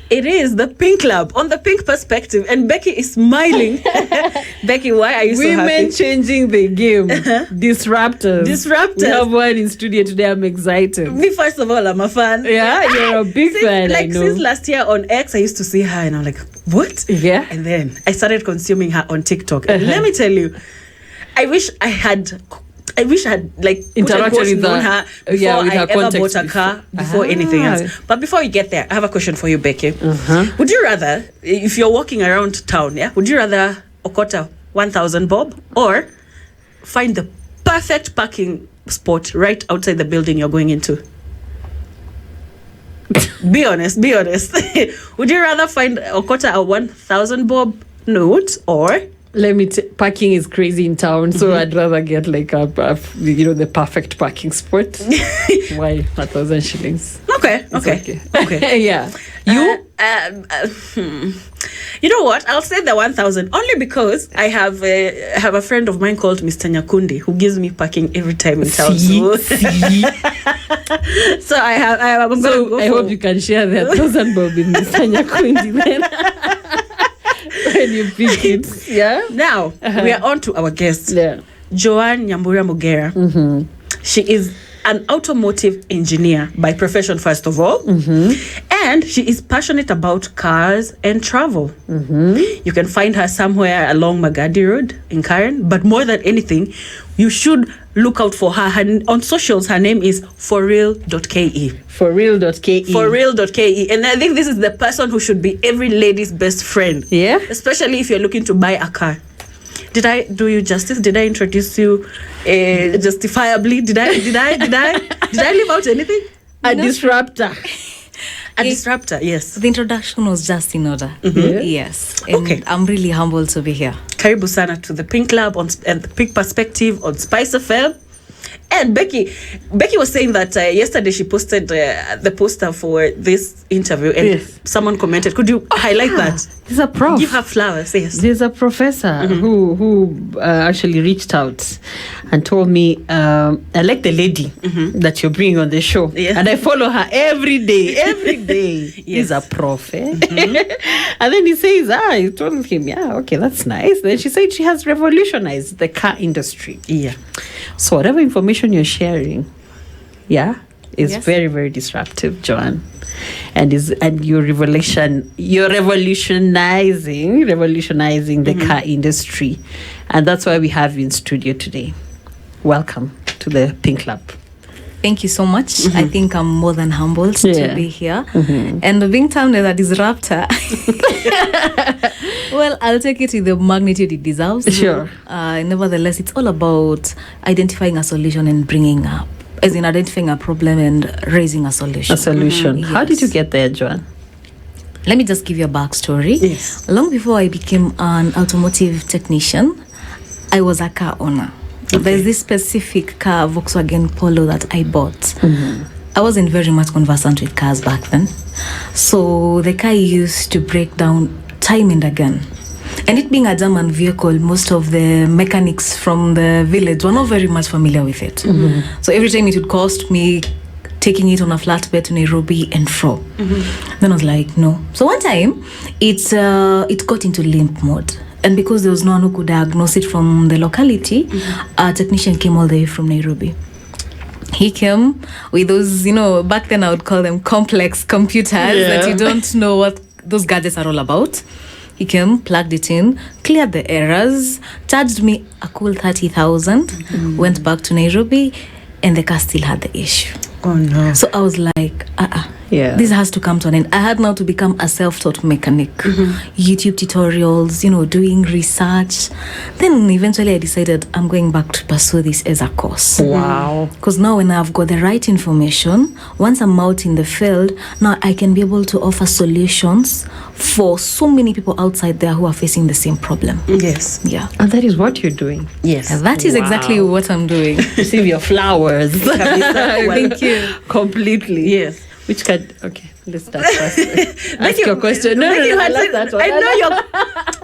It is the Pink Club on the Pink Perspective, and Becky is smiling. Becky, why are you so happy? Women changing the game. Disruptors. We have one in studio today. I'm excited. Me, first of all, I'm a fan. Yeah, you're a big fan. Like, since last year on X, I used to see her, and I'm like, what? Yeah. And then I started consuming her on TikTok. And let me tell you, I wish I had like interacted with her before I ever bought a car, before anything else. But before we get there, I have a question for you, Becky. Would you rather, if you're walking around town, would you rather okota 1,000 bob or find the perfect parking spot right outside the building you're going into? Be honest. Would you rather find okota a 1,000 bob note, or parking is crazy in town, so I'd rather get like the perfect parking spot. Why 1,000 shillings? Okay. Yeah. You know what? I'll say the 1,000 only because I have a friend of mine called Mr. Nyakundi who gives me parking every time in town. So I hope you can share the 1,000 bob with Mr. Nyakundi then. When you pick it. Yeah. Now we are on to our guest. Yeah. Joan Nyambura Mugera. She is an automotive engineer by profession, first of all. And she is passionate about cars and travel. You can find her somewhere along Magadi Road in Karen. But more than anything, you should look out for her. On socials, her name is forreal.ke. Forreal.ke. And I think this is the person who should be every lady's best friend. Yeah. Especially if you're looking to buy a car. Did I do you justice? Did I introduce you justifiably? Did I leave out anything? A disruptor. A disruptor, yes. The introduction was just in order. Yes. And okay. I'm really humbled to be here. Karibu sana to the Pink Club and the Pink Perspective on SpiceFM. And Becky was saying that yesterday she posted the poster for this interview, and someone commented. Could you highlight that? There's a prof. Give her flowers, yes. There's a professor who actually reached out and told me, I like the lady that you're bringing on the show. Yeah. And I follow her every day. Yes. He's a prof. And then he says, I told him, okay, that's nice. Then she said she has revolutionized the car industry. Yeah. So whatever information you're sharing, is very, very disruptive, Joan. And you're revolutionizing the car industry. And that's why we have you in studio today. Welcome to the Pink Club. Thank you so much. I think I'm more than humbled to be here. And being termed as a disruptor, well, I'll take it to the magnitude it deserves. Sure. Nevertheless, it's all about identifying a solution and bringing up, as in identifying a problem and raising a solution. How did you get there, Joan? Let me just give you a backstory. Yes. Long before I became an automotive technician, I was a car owner. Okay. There's this specific car, Volkswagen Polo, that I bought. I wasn't very much conversant with cars back then. So the car used to break down time and again. And it being a German vehicle, most of the mechanics from the village were not very much familiar with it. So every time it would cost me taking it on a flatbed to Nairobi and fro. Then I was like, no. So one time, it got into limp mode. And because there was no one who could diagnose it from the locality, a technician came all the way from Nairobi. He came with those, back then I would call them complex computers that you don't know what those gadgets are all about. He came, plugged it in, cleared the errors, charged me a cool 30,000, went back to Nairobi, and the car still had the issue. Oh no. So I was like, this has to come to an end. I had now to become a self-taught mechanic. YouTube tutorials, doing research. Then eventually I decided I'm going back to pursue this as a course. Wow. Because now when I've got the right information, once I'm out in the field, now I can be able to offer solutions for so many people outside there who are facing the same problem. Yes. Yeah. And that is what you're doing. Yes. That is exactly what I'm doing. Receive your flowers. Thank you. Completely. Yes. Which can... Okay, let's start first. Ask your question. No, Becky, I love that one. I know your...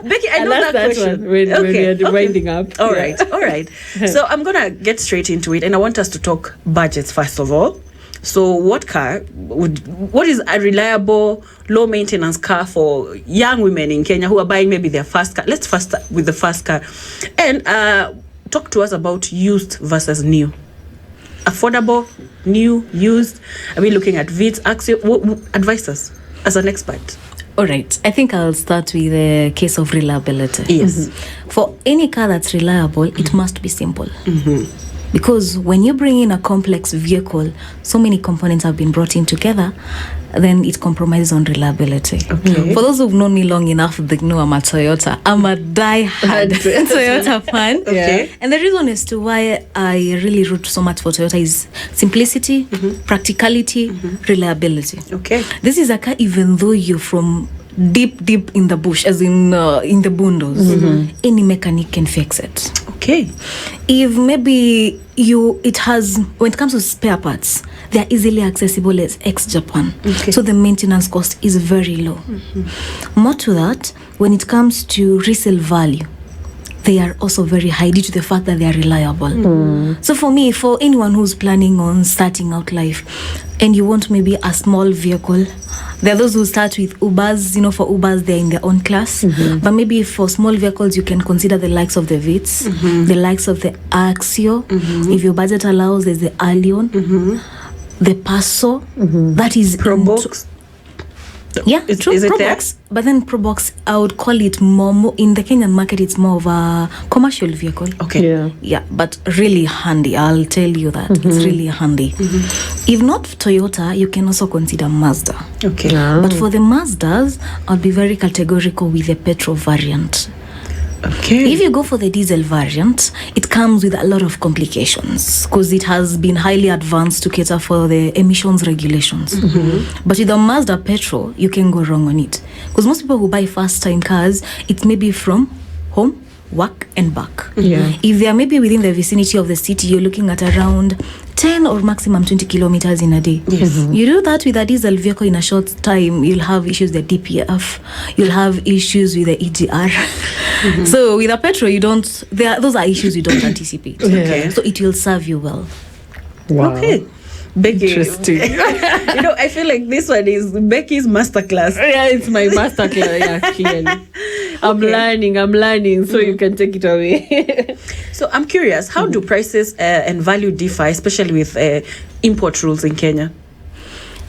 Becky, I know that question. One when we're winding up. All right. So I'm going to get straight into it. And I want us to talk budgets, first of all. So what is a reliable, low maintenance car for young women in Kenya who are buying maybe their first car? Let's first start with the first car. And talk to us about used versus new. Affordable, new, used. Are we looking at Vitz, Axio? Advise us as an expert. All right. I think I'll start with the case of reliability. Yes. For any car that's reliable, it must be simple. Because when you bring in a complex vehicle, so many components have been brought in together, then it compromises on reliability. Okay. For those who've known me long enough, they know I'm a Toyota. I'm a die-hard Toyota fan. Okay. And the reason as to why I really root so much for Toyota is simplicity, practicality, reliability. Okay. This is a car, even though you're from deep in the bush, as in the bundos, any mechanic can fix it. Okay. If maybe when it comes to spare parts, they're easily accessible as ex-Japan. Okay. So the maintenance cost is very low. More to that, when it comes to resale value, they are also very high due to the fact that they are reliable. So for anyone who's planning on starting out life and you want maybe a small vehicle, there are those who start with Ubers. For Ubers, they're in their own class. But maybe for small vehicles, you can consider the likes of the Vitz, the likes of the Axio. If your budget allows, there's the Allion, the Paso. That is Probox. Yeah, Is true. it Probox. But then Probox, I would call it more in the Kenyan market, it's more of a commercial vehicle. Okay. Yeah, but really handy. I'll tell you that. It's really handy. If not Toyota, you can also consider Mazda. Okay. But for the Mazdas, I'll be very categorical with the petrol variant. Okay. If you go for the diesel variant, it comes with a lot of complications because it has been highly advanced to cater for the emissions regulations. But with the Mazda petrol, you can go wrong on it. Because most people who buy first-time cars, it's maybe from home, work, and back. If they are maybe within the vicinity of the city, you're looking at around 10 or maximum 20 kilometers in a day. You do that with a diesel vehicle in a short time, you'll have issues with the DPF, you'll have issues with the EGR. So with a petrol, those are issues you don't anticipate. Okay. So it will serve you well. Wow. Okay. Becky. Interesting. I feel like this one is Becky's masterclass. Yeah, it's my masterclass. Yeah, clearly. I'm learning, so you can take it away. So I'm curious, how do prices and value differ, especially with import rules in Kenya?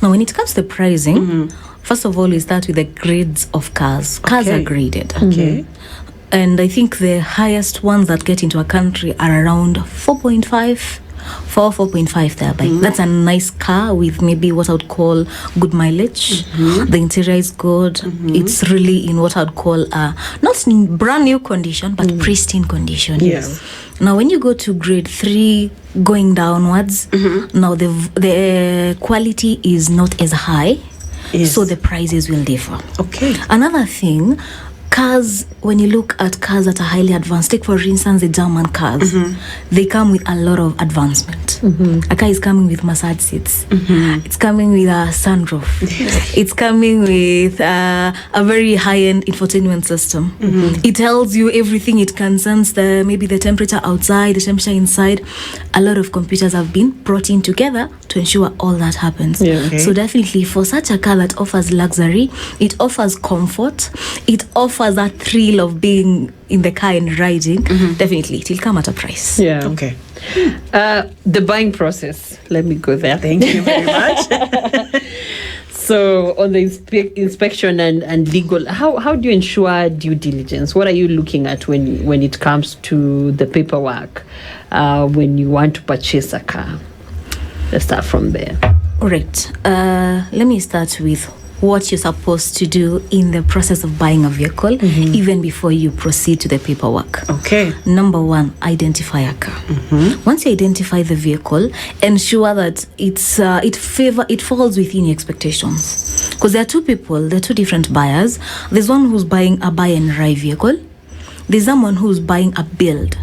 Now, when it comes to pricing, first of all, we start with the grades of cars. Cars are graded. Okay. And I think the highest ones that get into a country are around 4.5 thereby. That's a nice car with maybe what I would call good mileage. The interior is good. It's really in what I would call not in brand new condition, but pristine condition. Yes. Now, when you go to grade 3 going downwards, now the quality is not as high. Yes. So the prices will differ. Okay. Another thing, cars, when you look at cars that are highly advanced, take for instance the German cars, they come with a lot of advancement. A car is coming with massage seats. It's coming with a sunroof. It's coming with a very high-end infotainment system. It tells you everything. It concerns maybe the temperature outside, the temperature inside. A lot of computers have been brought in together to ensure all that happens. So definitely for such a car that offers luxury, it offers comfort, it offers that thrill of being in the car and riding, definitely it will come at a price. Okay. The buying process, let me go there. Thank you very much. So on the inspection and legal, how do you ensure due diligence? What are you looking at when it comes to the paperwork when you want to purchase a car? Let's start from there. All right. Let me start with what you're supposed to do in the process of buying a vehicle, even before you proceed to the paperwork. Okay. Number 1, identify a car. Once you identify the vehicle, ensure that it falls within your expectations. Because there are two different buyers. There's one who's buying a buy and ride vehicle. There's someone who's buying a build.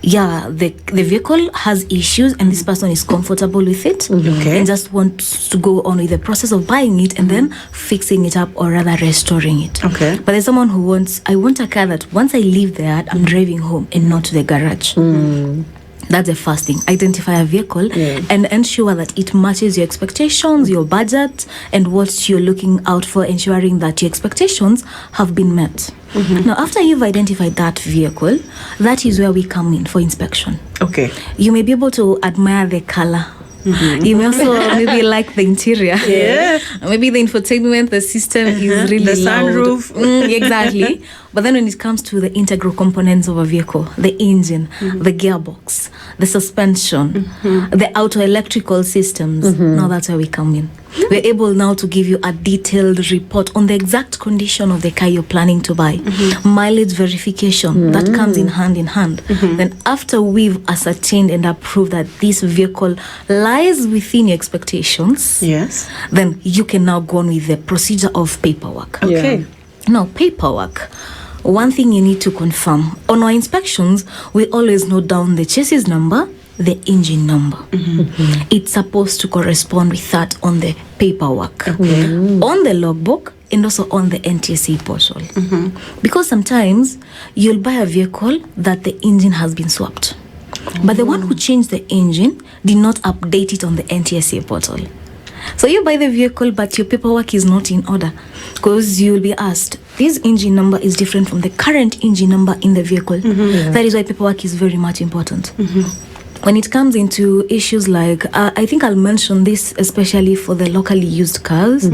The vehicle has issues and this person is comfortable with it and just wants to go on with the process of buying it and then fixing it up, or rather restoring it. Okay. But there's someone who I want a car that once I leave there, I'm driving home and not to the garage. That's the first thing. Identify a vehicle and ensure that it matches your expectations, your budget, and what you're looking out for, ensuring that your expectations have been met. Now, after you've identified that vehicle, that is where we come in for inspection. Okay. You may be able to admire the color. You may also maybe like the interior. Yeah. Maybe the infotainment, the system is really the loud. sunroof. Exactly. But then when it comes to the integral components of a vehicle, the engine, the gearbox, the suspension, the auto electrical systems, now that's where we come in. We're able now to give you a detailed report on the exact condition of the car you're planning to buy. Mileage verification, that comes in hand. Then after we've ascertained and approved that this vehicle lies within your expectations, Yes. then you can now go on with the procedure of paperwork. Okay. Now, paperwork. One thing you need to confirm. On our inspections, we always note down the chassis number, the engine number. It's supposed to correspond with that on the paperwork, on the logbook, and also on the NTSA portal. Because sometimes you'll buy a vehicle that the engine has been swapped, but the one who changed the engine did not update it on the NTSA portal. So you buy the vehicle, but your paperwork is not in order, because you will be asked, this engine number is different from the current engine number in the vehicle. That is why paperwork is very much important. When it comes into issues like, I think I'll mention this especially for the locally used cars.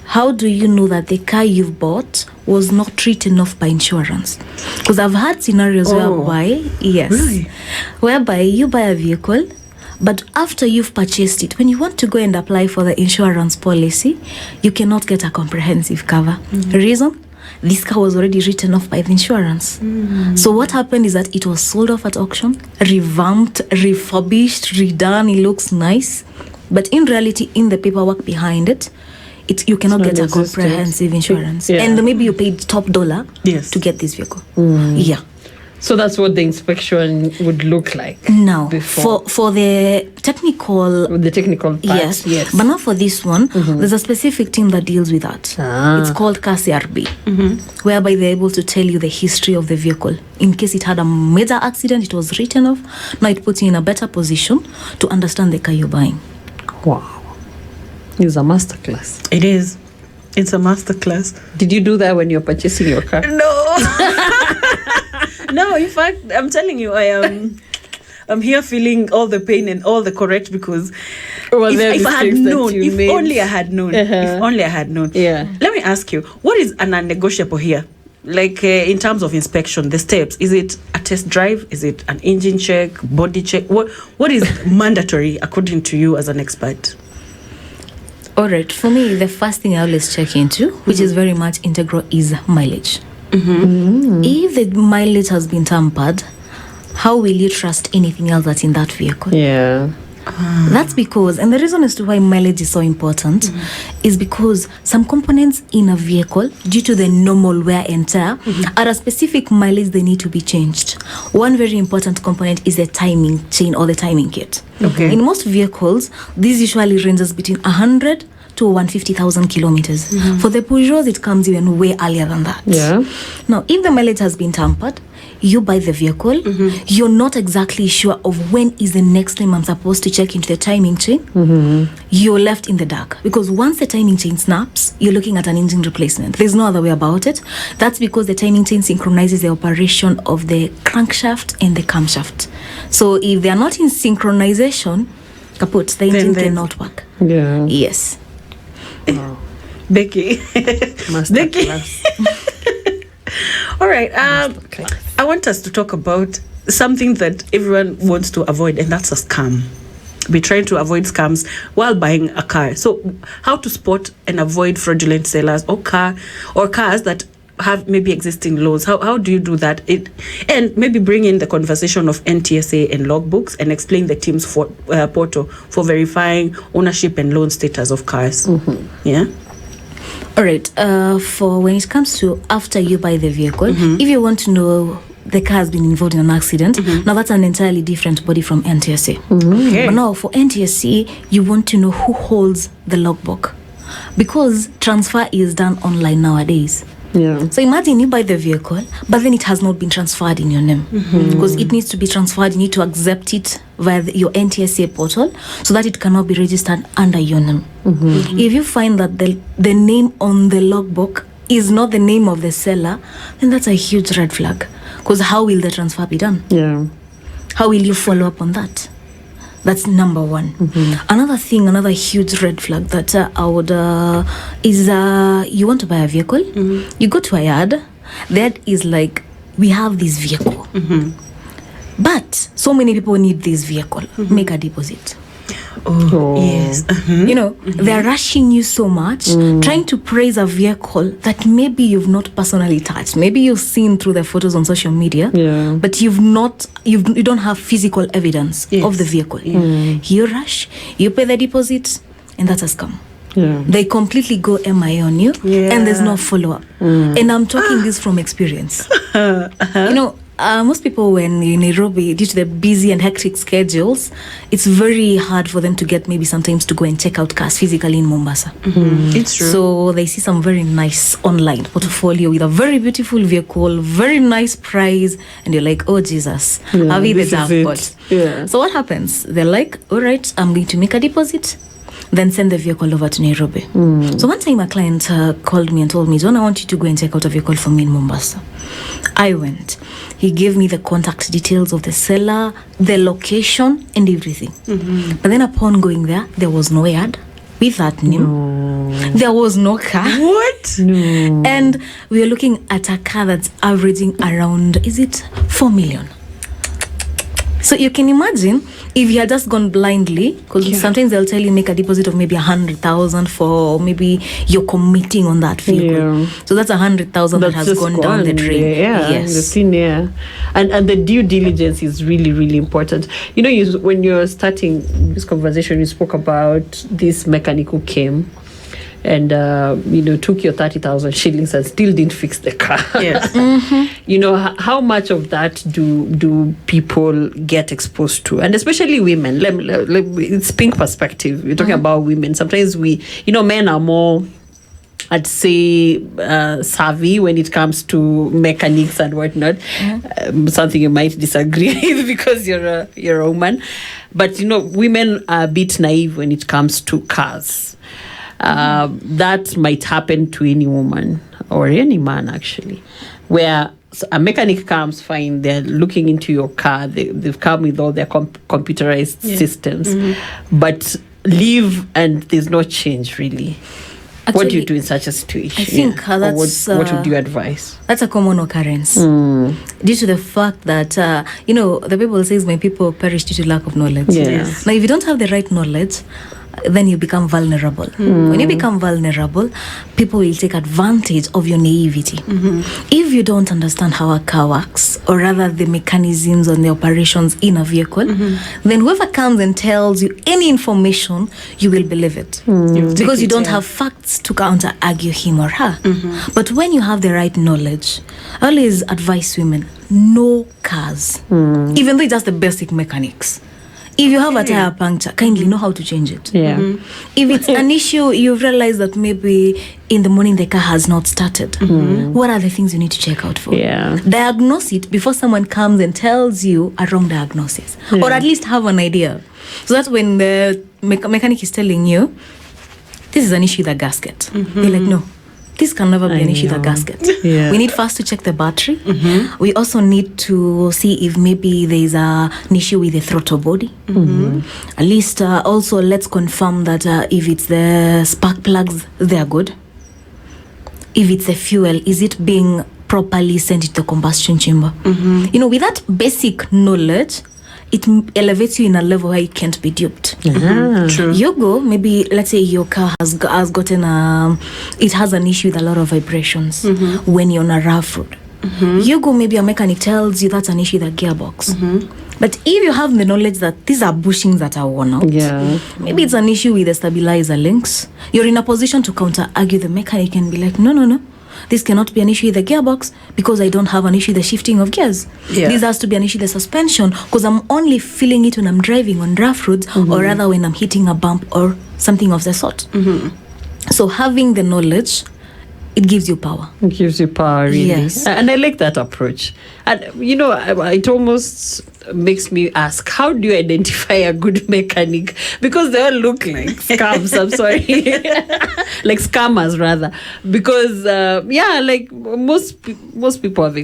How do you know that the car you've bought was not written off by insurance? Because I've had scenarios whereby, whereby you buy a vehicle, but after you've purchased it, when you want to go and apply for the insurance policy, you cannot get a comprehensive cover. Reason? This car was already written off by the insurance. So what happened is that it was sold off at auction, revamped, refurbished, redone. It looks nice, but in reality, in the paperwork behind it, you cannot get a comprehensive insurance. And maybe you paid top dollar to get this vehicle. So that's what the inspection would look like. Now, for the technical part. Yes. But now for this one, there's a specific team that deals with that. It's called CRB, whereby they're able to tell you the history of the vehicle. In case it had a major accident, it was written off. Now it puts you in a better position to understand the car you're buying. Wow. It's a masterclass. It is. It's a masterclass. Did you do that when you're purchasing your car? No. No, in fact, I'm telling you, I'm here feeling all the pain and all the correct, because if I had known, if only I had known. Yeah. Let me ask you, what is a non-negotiable here? Like in terms of inspection, the steps, is it a test drive? Is it an engine check, body check? What is mandatory according to you as an expert? All right, for me, the first thing I always check into, which is very much integral, is mileage. If the mileage has been tampered, how will you trust anything else that's in that vehicle? That's because, and the reason as to why mileage is so important is because some components in a vehicle, due to the normal wear and tear, at a specific mileage they need to be changed. One very important component is the timing chain or the timing kit. In most vehicles, this usually ranges between 100 to 150,000 kilometers. For the Peugeots, it comes even way earlier than that. Now, if the mileage has been tampered, you buy the vehicle, you're not exactly sure of when is the next time I'm supposed to check into the timing chain, you're left in the dark. Because once the timing chain snaps, you're looking at an engine replacement. There's no other way about it. That's because the timing chain synchronizes the operation of the crankshaft and the camshaft. So if they are not in synchronization, kaput, the engine cannot work. Yes. Wow. Becky. Becky. All right. I want us to talk about something that everyone wants to avoid, and that's a scam. We're trying to avoid scams while buying a car. So how to spot and avoid fraudulent sellers or cars that have maybe existing loans. How do you do that? And maybe bring in the conversation of NTSA and logbooks and explain the team's portal for verifying ownership and loan status of cars. Yeah. All right. For when it comes to after you buy the vehicle, if you want to know the car has been involved in an accident, now that's an entirely different body from NTSA. But now for NTSA, you want to know who holds the logbook. because transfer is done online nowadays. Yeah. So imagine you buy the vehicle, but then it has not been transferred in your name, because it needs to be transferred. You need to accept it via your NTSA portal so that it cannot be registered under your name. If you find that the name on the logbook is not the name of the seller, then that's a huge red flag, because how will the transfer be done? Yeah. How will you follow up on that? That's number one. Another huge red flag that I would is you want to buy a vehicle, you go to a yard, that is like, we have this vehicle, but so many people need this vehicle, make a deposit. Yes. You know, they're rushing you so much, trying to praise a vehicle that maybe you've not personally touched. Maybe you've seen through the photos on social media, but you don't have physical evidence of the vehicle. You rush, you pay the deposit, and that's a scam. They completely go MIA on you, and there's no follow-up. And I'm talking this from experience. You know, most people, when in Nairobi, due to the busy and hectic schedules, it's very hard for them to get maybe sometimes to go and check out cars physically in Mombasa. It's true. So they see some very nice online portfolio with a very beautiful vehicle, very nice price, and you're like, oh Jesus, have you the jackpot? So what happens? They're like, all right, I'm going to make a deposit, then send the vehicle over to Nairobi. So one time a client called me and told me, Joan, I want you to go and check out a vehicle for me in Mombasa. I went. He gave me the contact details of the seller, the location, and everything. But then upon going there was no yard with that name. There was no car. What? No. And we were looking at a car that's averaging around, is it 4 million? So you can imagine if you had just gone blindly, because sometimes they'll tell you make a deposit of maybe 100,000 for maybe you're committing on that vehicle. So that's 100,000 that has gone down the drain. Yes. The thin air. And the due diligence is really, really important. You know, when you're starting this conversation, you spoke about this mechanic who came and took your 30,000 shillings and still didn't fix the car. Yes. You know, how much of that do people get exposed to? And especially women. It's pink perspective. We're talking about women. Sometimes men are more, I'd say, savvy when it comes to mechanics and whatnot. Something you might disagree with because you're a woman. But, women are a bit naive when it comes to cars. That might happen to any woman or any man, actually, where a mechanic comes, fine, they're looking into your car, they've come with all their computerized systems, but leave and there's no change, really. Actually, what do you do in such a situation? I think that's... what would you advise? That's a common occurrence. Due to the fact that, the Bible says, my people perish due to lack of knowledge. Yes. Now, if you don't have the right knowledge, then you become vulnerable. When you become vulnerable, people will take advantage of your naivety. If you don't understand how a car works, or rather the mechanisms and the operations in a vehicle, then whoever comes and tells you any information, you will believe it. Because you don't have facts to counter argue him or her. But when you have the right knowledge, I always advise women, know cars, even though it's just the basic mechanics. If you have a tire puncture, kindly know how to change it. If it's an issue, you realize that maybe in the morning the car has not started. What are the things you need to check out for? Diagnose it before someone comes and tells you a wrong diagnosis. Or at least have an idea. So that when the mechanic is telling you, this is an issue with a gasket. You're like, no. This can never be an issue with a gasket. We need first to check the battery. We also need to see if maybe there's an issue with the throttle body. At least also let's confirm that if it's the spark plugs, they're good. If it's the fuel, is it being properly sent into the combustion chamber? With that basic knowledge, it elevates you in a level where you can't be duped. True. You go, maybe, let's say your car has gotten it has an issue with a lot of vibrations when you're on a rough road. You go, maybe a mechanic tells you that's an issue with the gearbox. But if you have the knowledge that these are bushings that are worn out, maybe it's an issue with the stabilizer links, you're in a position to counter-argue the mechanic and be like, no. This cannot be an issue with the gearbox because I don't have an issue with the shifting of gears. This has to be an issue with the suspension because I'm only feeling it when I'm driving on rough roads or rather when I'm hitting a bump or something of the sort. So having the knowledge, it gives you power. It gives you power, really. Yes. And I like that approach. And, it almost makes me ask, how do you identify a good mechanic? Because they all look like scams, I'm sorry. Like scammers, rather. Because, most people have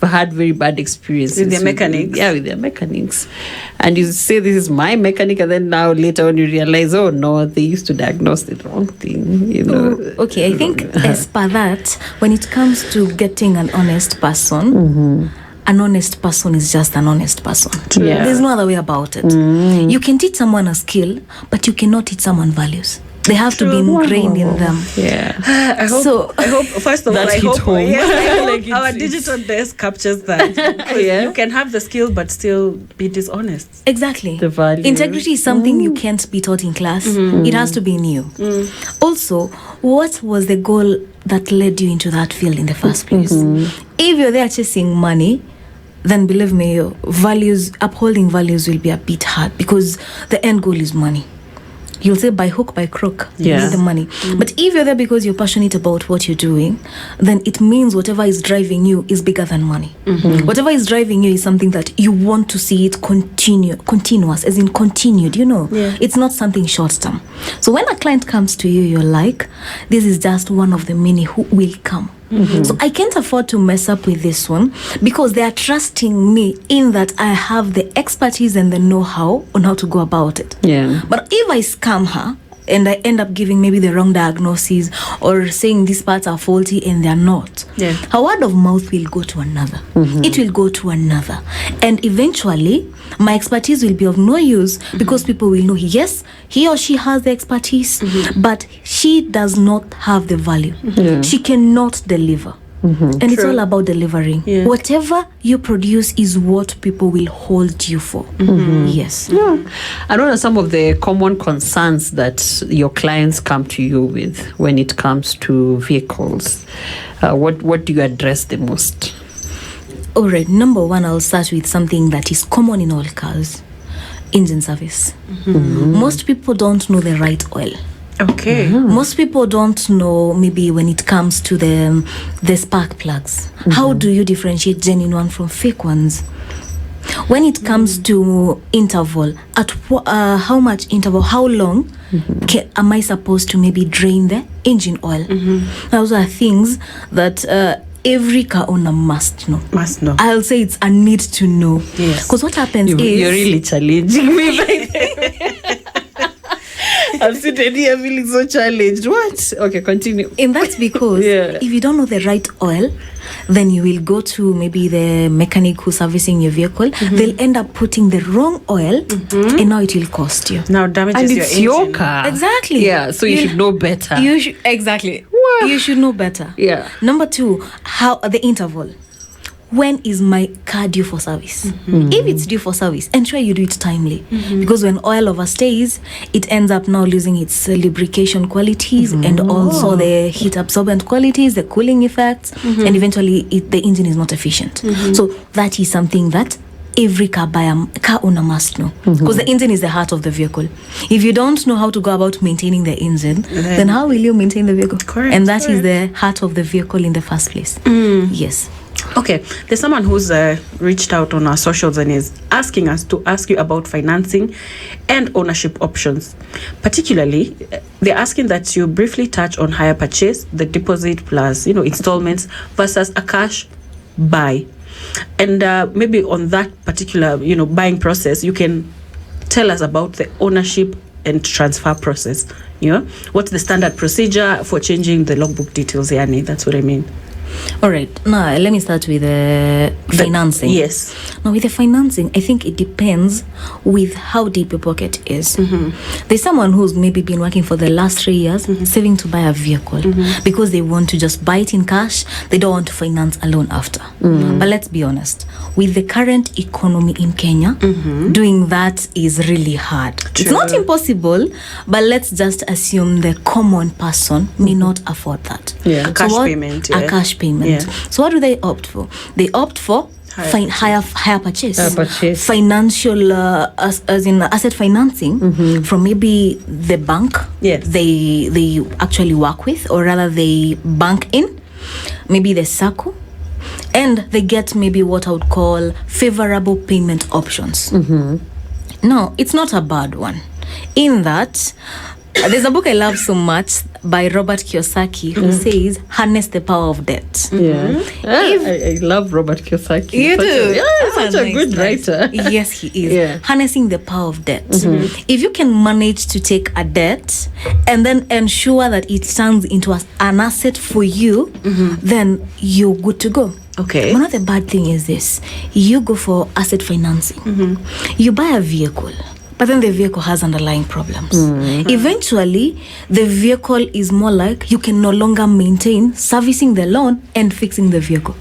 had very bad experiences. With their mechanics? Yeah, with their mechanics. And you say, this is my mechanic, and then now later on you realize, oh no, they used to diagnose the wrong thing, Okay, I think as per that, when it comes to getting an honest person, an honest person is just an honest person. Yeah. There's no other way about it. You can teach someone a skill, but you cannot teach someone values. They have to be ingrained in them. Yeah. I hope first of all, I hope our digital desk captures that. Yeah. You can have the skill but still be dishonest. Exactly. The value. Integrity is something you can't be taught in class. It has to be in you. Also, what was the goal that led you into that field in the first place? If you're there chasing money, then believe me, upholding values will be a bit hard, because the end goal is money. You'll say by hook, by crook, you need the money. But if you're there because you're passionate about what you're doing, then it means whatever is driving you is bigger than money. Whatever is driving you is something that you want to see it continuous, as in continued, It's not something short term. So when a client comes to you, you're like, this is just one of the many who will come. So I can't afford to mess up with this one, because they are trusting me in that I have the expertise and the know-how on how to go about it. Yeah. But if I scam her and I end up giving maybe the wrong diagnosis or saying these parts are faulty and they're not, her word of mouth will go to another. It will go to another. And eventually, my expertise will be of no use, because people will know, yes, he or she has the expertise, but she does not have the value. She cannot deliver. And it's all about delivering. Whatever you produce is what people will hold you for. Yes. Yeah. And what are some of the common concerns that your clients come to you with when it comes to vehicles? What do you address the most? All right. Number one, I'll start with something that is common in all cars: engine service. Most people don't know the right oil. Okay. Most people don't know, maybe when it comes to the spark plugs. How do you differentiate genuine one from fake ones? When it comes to interval, at how much interval, how long am I supposed to maybe drain the engine oil? Those are things that every car owner must know. I'll say it's a need to know. Yes. Because what happens is... You're really challenging me by the way. I'm sitting here feeling so challenged. What? Okay, continue. And that's because if you don't know the right oil, then you will go to maybe the mechanic who's servicing your vehicle. They'll end up putting the wrong oil, and now it will cost you. Now damages and it's your car. Exactly. Yeah, so you should know better. Exactly. You should know better. Yeah. Number two, how the interval. When is my car due for service? If it's due for service, ensure you do it timely. Because when oil overstays, it ends up now losing its lubrication qualities and also the heat absorbent qualities, the cooling effects, and eventually the engine is not efficient. So that is something that every car owner must know, because the engine is the heart of the vehicle. If you don't know how to go about maintaining the engine, then how will you maintain the vehicle? Correct. And that is the heart of the vehicle in the first place. Yes. Okay, there's someone who's reached out on our socials and is asking us to ask you about financing and ownership options. Particularly, they're asking that you briefly touch on hire purchase, the deposit plus, installments versus a cash buy. And maybe on that particular, buying process, you can tell us about the ownership and transfer process. What's the standard procedure for changing the logbook details, Yani? That's what I mean. All right. Now, let me start with the financing. Yes. Now, with the financing, I think it depends with how deep your pocket is. There's someone who's maybe been working for the last 3 years, saving to buy a vehicle because they want to just buy it in cash. They don't want to finance a loan after. But let's be honest, with the current economy in Kenya, doing that is really hard. True. It's not impossible, but let's just assume the common person may not afford that. A cash payment. A cash payment. So what do they opt for? They opt for higher purchase. Financial as in asset financing from maybe the bank they actually work with, or rather they bank in, maybe the SACCO, and they get maybe what I would call favorable payment options. No, it's not a bad one. In that, there's a book I love so much by Robert Kiyosaki who says, harness the power of debt. I love Robert Kiyosaki. You do? Such a good writer. Yes, he is. Harnessing the power of debt. If you can manage to take a debt and then ensure that it turns into an asset for you, then you're good to go. Okay. One of the bad thing is this. You go for asset financing. You buy a vehicle, but then the vehicle has underlying problems. Eventually, the vehicle is more like you can no longer maintain servicing the loan and fixing the vehicle.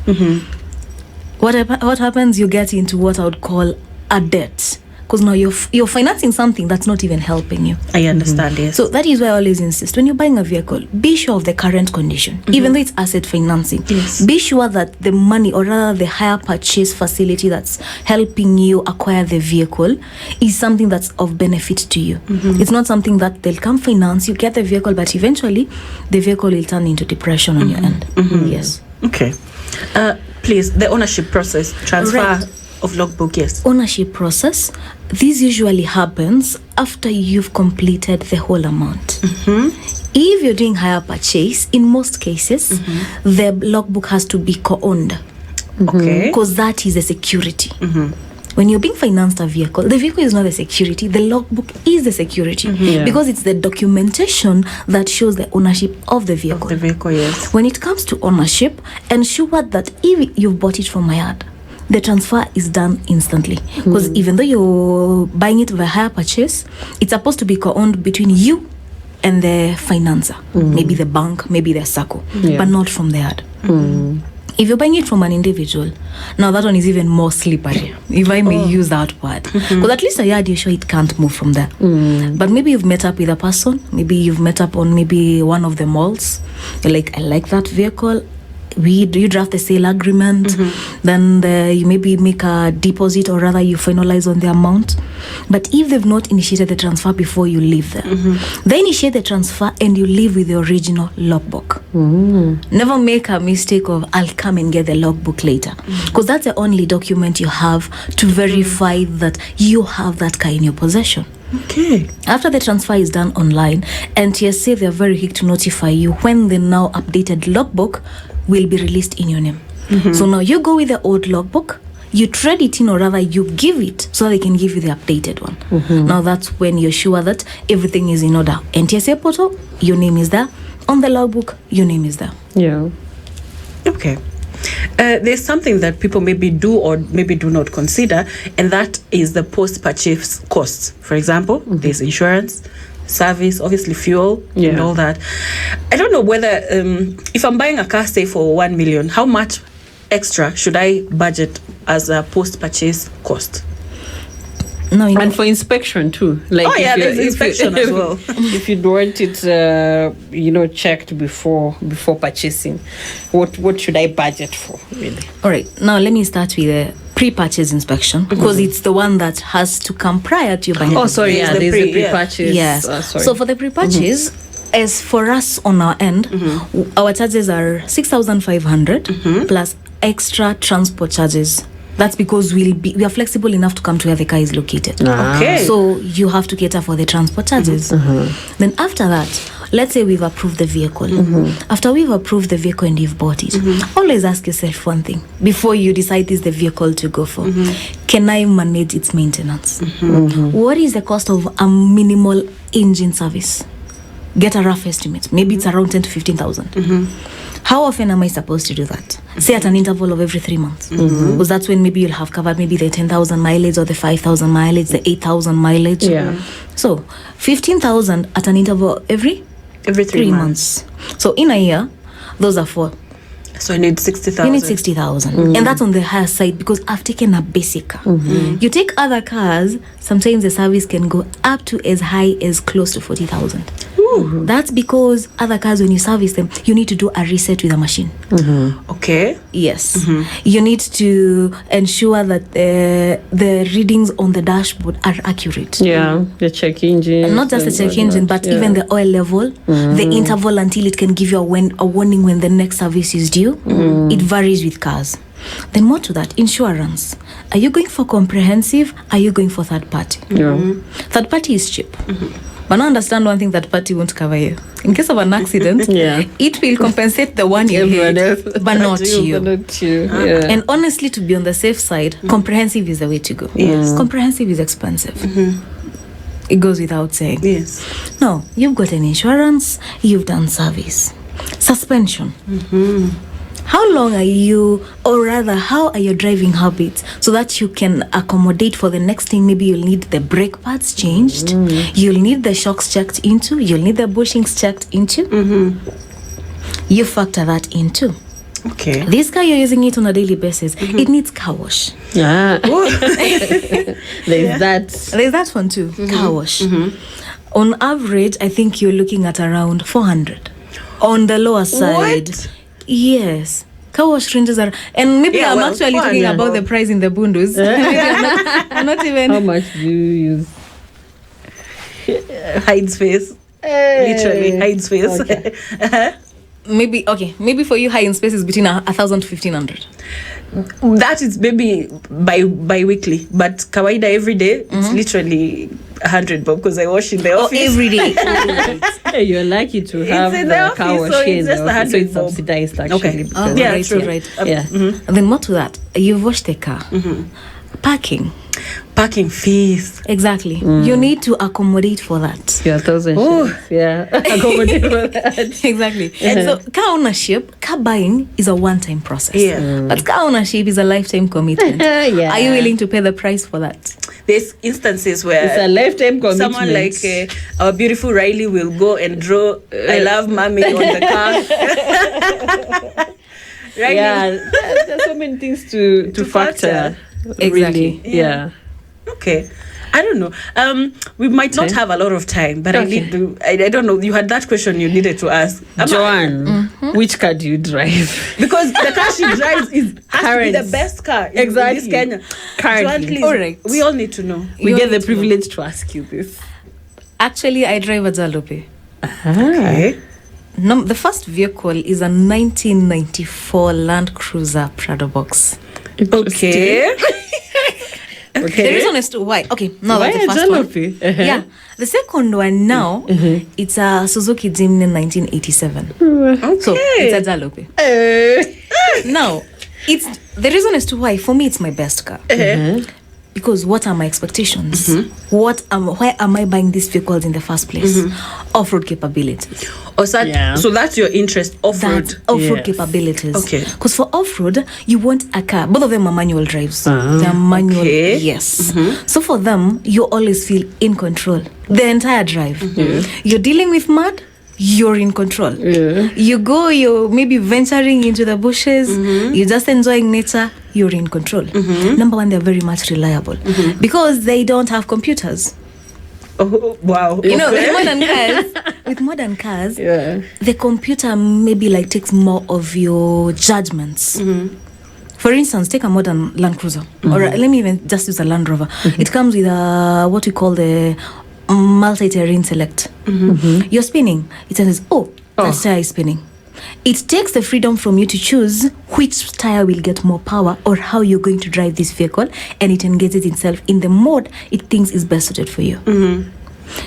What happens? You get into what I would call a debt. Because now you're financing something that's not even helping you. I understand, yes. So that is why I always insist, when you're buying a vehicle, be sure of the current condition. Even though it's asset financing, be sure that the money, or rather the hire purchase facility that's helping you acquire the vehicle, is something that's of benefit to you. It's not something that they'll come finance, you get the vehicle, but eventually the vehicle will turn into depression on your end. Yes. Okay. Please, the ownership process, transfer of logbook, yes. Ownership process, this usually happens after you've completed the whole amount. If you're doing hire purchase, in most cases, the logbook has to be co-owned. Okay. Because that is a security. When you're being financed a vehicle, the vehicle is not the security, the logbook is the security. Because it's the documentation that shows the ownership of the vehicle. The vehicle, yes. When it comes to ownership, ensure that if you've bought it from my yard, the transfer is done instantly. Because even though you're buying it with a hire purchase, it's supposed to be co-owned between you and the financer. Maybe the bank, maybe the SACCO, but not from the yard. If you're buying it from an individual, now that one is even more slippery, if I may use that word. Because at least a yard, you're sure it can't move from there. But maybe you've met up with a person, maybe you've met up on maybe one of the malls. You're like, I like that vehicle. You draft the sale agreement, then you maybe make a deposit, or rather you finalize on the amount. But if they've not initiated the transfer before you leave there, they initiate the transfer and you leave with the original logbook. Never make a mistake of, I'll come and get the logbook later. Because that's the only document you have to verify that you have that car in your possession. Okay. After the transfer is done online, NTSA, they're very quick to notify you when the now updated logbook will be released in your name. So now you go with the old logbook, you trade it in, or rather you give it so they can give you the updated one. Now that's when you're sure that everything is in order. NTSA portal, your name is there. On the logbook, your name is there. Yeah. Okay. There's something that people maybe do or maybe do not consider, and that is the post-purchase costs. For example, there's insurance, service, obviously fuel, and all that. I don't know whether, if I'm buying a car, say for 1 million, how much extra should I budget as a post-purchase cost? No, and for inspection too. Like there's inspection as well. If you want it, checked before purchasing, what should I budget for, really? All right. Now let me start with the pre-purchase inspection, because it's the one that has to come prior to your buying. Oh, sorry. Yeah, there's the pre-purchase. Yes. So for the pre-purchase, as for us on our end, our charges are 6,500 plus extra transport charges. That's because we are flexible enough to come to where the car is located. Okay. So you have to cater for the transport charges. Then after that, let's say we've approved the vehicle. After we've approved the vehicle and you've bought it, always ask yourself one thing before you decide this is the vehicle to go for. Can I manage its maintenance? What is the cost of a minimal engine service? Get a rough estimate. Maybe it's around 10 to 15,000. How often am I supposed to do that? Say at an interval of every 3 months. Because that's when maybe you'll have covered maybe the 10,000 mileage or the 5,000 mileage, the 8,000 mileage. So 15,000 at an interval every 3 months. So in a year, those are 4. So you need 60,000. You need 60,000. And that's on the higher side because I've taken a basic car. You take other cars, sometimes the service can go up to as high as close to 40,000. That's because other cars, when you service them, you need to do a reset with a machine. Okay. Yes. You need to ensure that the readings on the dashboard are accurate. Yeah, the check engine. And not just the check engine, but even the oil level, the interval until it can give you a warning when the next service is due. It varies with cars. Then more to that, insurance. Are you going for comprehensive? Are you going for third party? Third party is cheap. But now understand one thing, that party won't cover you. In case of an accident, it will compensate the one you hit, but not you. And honestly, to be on the safe side, comprehensive is the way to go. Yes. Comprehensive is expensive. It goes without saying. Yes. No, you've got an insurance, you've done service. Suspension. How long are you, or rather, how are your driving habits so that you can accommodate for the next thing? Maybe you'll need the brake pads changed, you'll need the shocks checked into, you'll need the bushings checked into. You factor that into. Okay. This car, you're using it on a daily basis. It needs car wash. There's that. There's that one too, car wash. On average, I think you're looking at around 400 on the lower side. What? Yes. Car wash ranges are, and maybe I'm actually talking about the price in the bundles. I'm not even. How much do you use? Hides face. Literally hides face. Okay. Maybe for you, high in space is between 1,000 to 1,500. That is maybe by weekly, but kawaida every day it's literally 100 bob, because I wash in the office every day. Hey, you're lucky to have in the the car office, wash so here in it's the just office, so 100 it's bob. subsidized actually. Okay. because- Yeah, right, true. right. Yeah. And then more to that, you've washed the car. Parking fees. Exactly. You need to accommodate for that. Yeah, 1,000 shillings. Yeah. Accommodate for that. Exactly. And so car ownership, car buying is a one-time process. Yeah. But car ownership is a lifetime commitment. Yeah. Are you willing to pay the price for that? There's instances where It's a lifetime commitment. someone like our beautiful Riley will go and draw I love mommy on the car. Riley. Yeah, there's so many things to factor. Exactly. Really. Yeah. Okay. I don't know. We might not have a lot of time, but I need to. I don't know. You had that question you needed to ask. Joan, which car do you drive? Because the car she drives has to be Current. the best car in Exactly. this Kenya. Currently. Joan, please, All right. we all need to know. We You get the need to know. privilege to ask you this. Actually, I drive a Jalopy. Okay. The first vehicle is a 1994 Land Cruiser Prado box. Okay. The reason as to why. Okay, no, Why that's the a first one. Jalopy? Yeah. The second one now, it's a Suzuki Jimny 1987. So it's a Jalopy. Now, it's the reason as to why for me it's my best car. Because what are my expectations? Why am I buying these vehicles in the first place? Off-road capabilities. So that's your interest, off-road. That's off-road Yes. capabilities. Okay. Because for off-road, you want a car. Both of them are manual drives. They're manual. Okay. Yes. So for them, you always feel in control the entire drive. You're dealing with mud. You're in control. You're maybe venturing into the bushes. You're just enjoying nature. You're in control. Number one, they're very much reliable because they don't have computers. Oh, wow. You know, with modern cars, Yeah. the computer maybe like takes more of your judgments. For instance, take a modern Land Cruiser, or let me even just use a Land Rover. It comes with what we call the multi-terrain select. You're spinning. It says, that tire is spinning. It takes the freedom from you to choose which tire will get more power or how you're going to drive this vehicle, and it engages itself in the mode it thinks is best suited for you.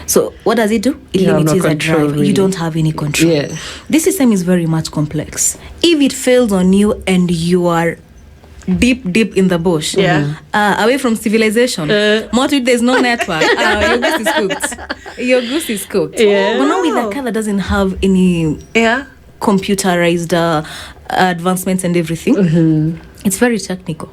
So what does it do? It You have limits no the control, drive. really. You don't have any control. Yeah. This system is very much complex. If it fails on you and you are deep in the bush, away from civilization, there's no network, your goose is cooked. Your goose is cooked. Yeah. But now with a car that doesn't have any computerized advancements and everything, it's very technical.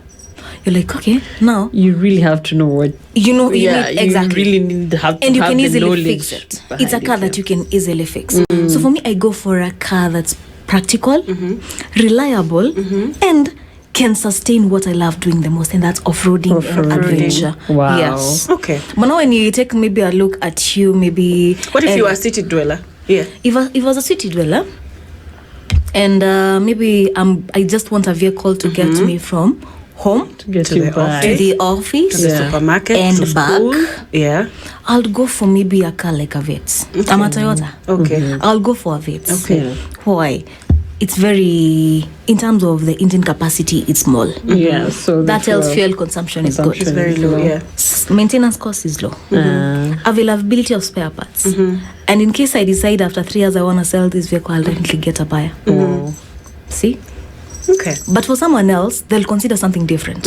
You're like, okay, now You really have to know what. you know you Yeah, need, exactly. you really need to have And you have can the easily knowledge fix it. behind It's a car it, that you can easily fix. So for me, I go for a car that's practical, reliable, and can sustain what I love doing the most, and that's off-roading and adventure. Wow. Yes. Okay. But now when you take maybe a look at you, maybe... What if you are a city dweller? Yeah. If I was a city dweller, and maybe I just want a vehicle to get me from home To get To you the back. to the office, To the supermarket, and to back. school. Yeah. I'll go for maybe a car like a Vitz. I'm a Toyota. Okay. I'll go for a Vitz. Okay. Why? It's very, in terms of the engine capacity, it's small. Yeah, so That tells therefore- fuel consumption is good. It's very low. Yeah. Maintenance cost is low. Availability of spare parts. And in case I decide after 3 years I want to sell this vehicle, I'll definitely get a buyer. See? Okay. But for someone else, they'll consider something different.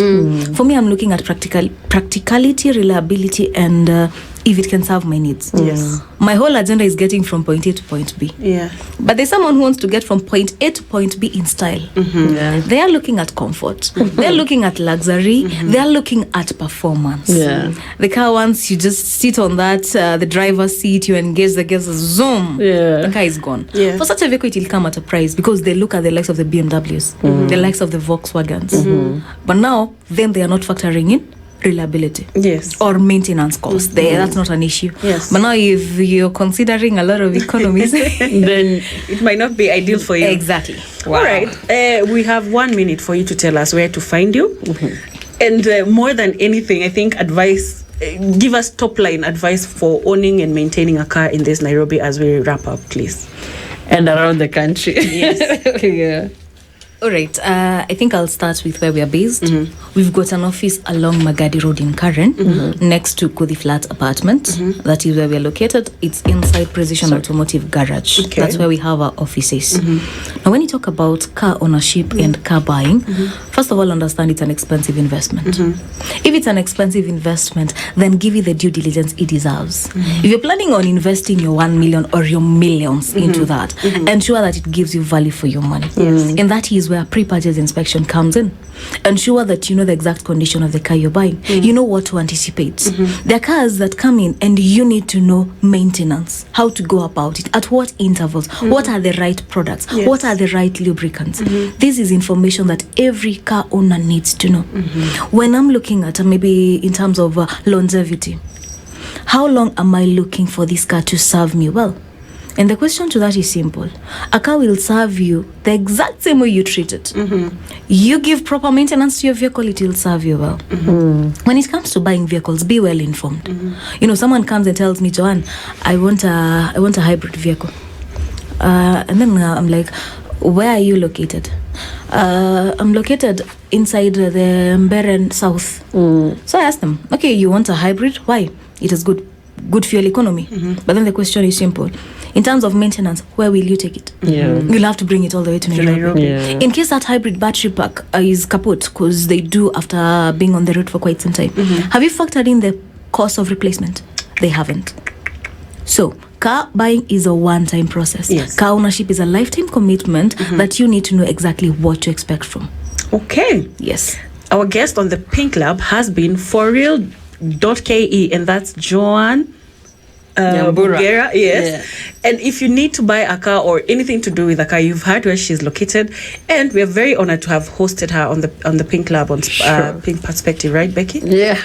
For me, I'm looking at practicality, reliability, and if it can serve my needs. Yes. My whole agenda is getting from point A to point B. Yeah. But there's someone who wants to get from point A to point B in style. Yeah. They are looking at comfort. They're looking at luxury. They're looking at performance. Yeah. The car, once you just sit on that, the driver's seat, you engage the gas, zoom, Yeah. the car is gone. Yeah. For such a vehicle, it will come at a price because they look at the likes of the BMWs, the likes of the Volkswagens. But now, then they are not factoring in reliability. Yes. Or maintenance cost. That's not an issue. Yes. But now, if you're considering a lot of economies, Then It might not be ideal for you. exactly. All right. We have 1 minute for you to tell us where to find you. And more than anything, I think advice, give us top line advice for owning and maintaining a car in this Nairobi as we wrap up, please. and around the country. Yes. Yeah. All right. I think I'll start with where we are based. We've got an office along Magadi Road in Karen, next to Kudi Flat Apartment. That is where we are located. It's inside Precision Automotive Garage. Okay. That's where we have our offices. Now, when you talk about car ownership and car buying, first of all, understand it's an expensive investment. If it's an expensive investment, then give it the due diligence it deserves. If you're planning on investing your 1 million or your millions into that, ensure that it gives you value for your money. And that is where pre-purchase inspection comes in. Ensure that you know the exact condition of the car you're buying. You know what to anticipate. There are cars that come in and you need to know maintenance, how to go about it, at what intervals, what are the right products, what are the right lubricants. This is information that every car owner needs to know. When I'm looking at maybe in terms of longevity, how long am I looking for this car to serve me well? And the question to that is simple. A car will serve you the exact same way you treat it. You give proper maintenance to your vehicle, it will serve you well. When it comes to buying vehicles, be well informed. You know, someone comes and tells me, Joan, I want a hybrid vehicle. And then I'm like, where are you located? I'm located inside the Mberen South. So I asked them, okay, you want a hybrid? Why? It has good fuel economy. But then the question is simple. In terms of maintenance, where will you take it? You'll have to bring it all the way to Nairobi. Yeah. In case that hybrid battery pack is kaput, because they do after being on the road for quite some time, have you factored in the cost of replacement? They haven't. So car buying is a one-time process. Yes. Car ownership is a lifetime commitment that you need to know exactly what to expect from. Okay. Yes. Our guest on the Pink Lab has been forreal.ke, and that's Joan Nyambura. Mugera, yes. And if you need to buy a car or anything to do with a car, you've heard where she's located, and we are very honored to have hosted her on the Pink Lab on Pink Perspective, right, Becky? Yeah.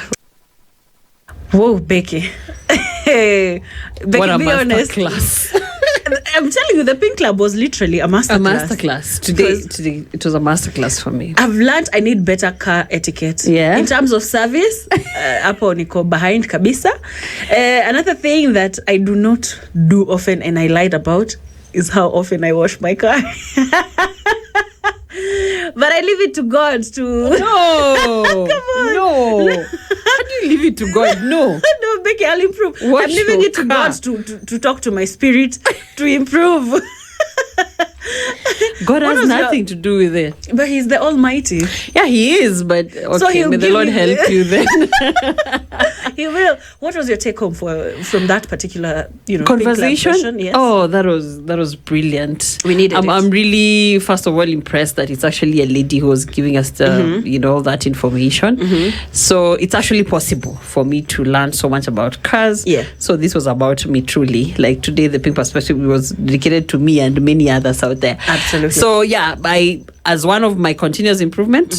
Whoa, Becky. Becky, What a be honest. masterclass. I'm telling you, the Pink Club was literally a masterclass. A masterclass. Today, it was a masterclass for me. I've learned I need better car etiquette. Yeah. In terms of service, hapo niko behind kabisa. Another thing that I do not do often and I lied about is how often I wash my car. But I leave it to God to... No. Come on. No. How do you leave it to God? No. No, Becky, I'll improve. Wash I'm leaving your it to car. God to talk to my spirit to improve. God What has was nothing to do with it. But He's the Almighty. Yeah, He is, but okay, he'll may the give Lord you- help you then. He will. What was your take home from that particular, Pink Club Conversation? session? Yes. Oh, that was brilliant. We needed it. I'm really, first of all, impressed that it's actually a lady who was giving us the, all that information. So it's actually possible for me to learn so much about cars. Yeah. So this was about me truly. Like today, the Pink Perspective was dedicated to me and many others out there. Absolutely. So yeah, as one of my continuous improvement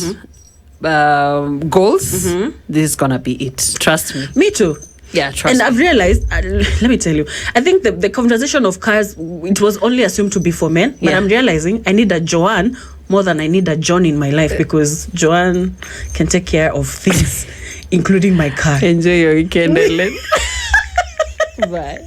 goals, this is gonna be it. Trust me. Me too. Yeah, trust And me. I've realized, let me tell you, I think the conversation of cars, it was only assumed to be for men, but Yeah. I'm realizing I need a Joanne more than I need a John in my life, because Joanne can take care of things, including my car. Enjoy your weekend, Ellen. Bye.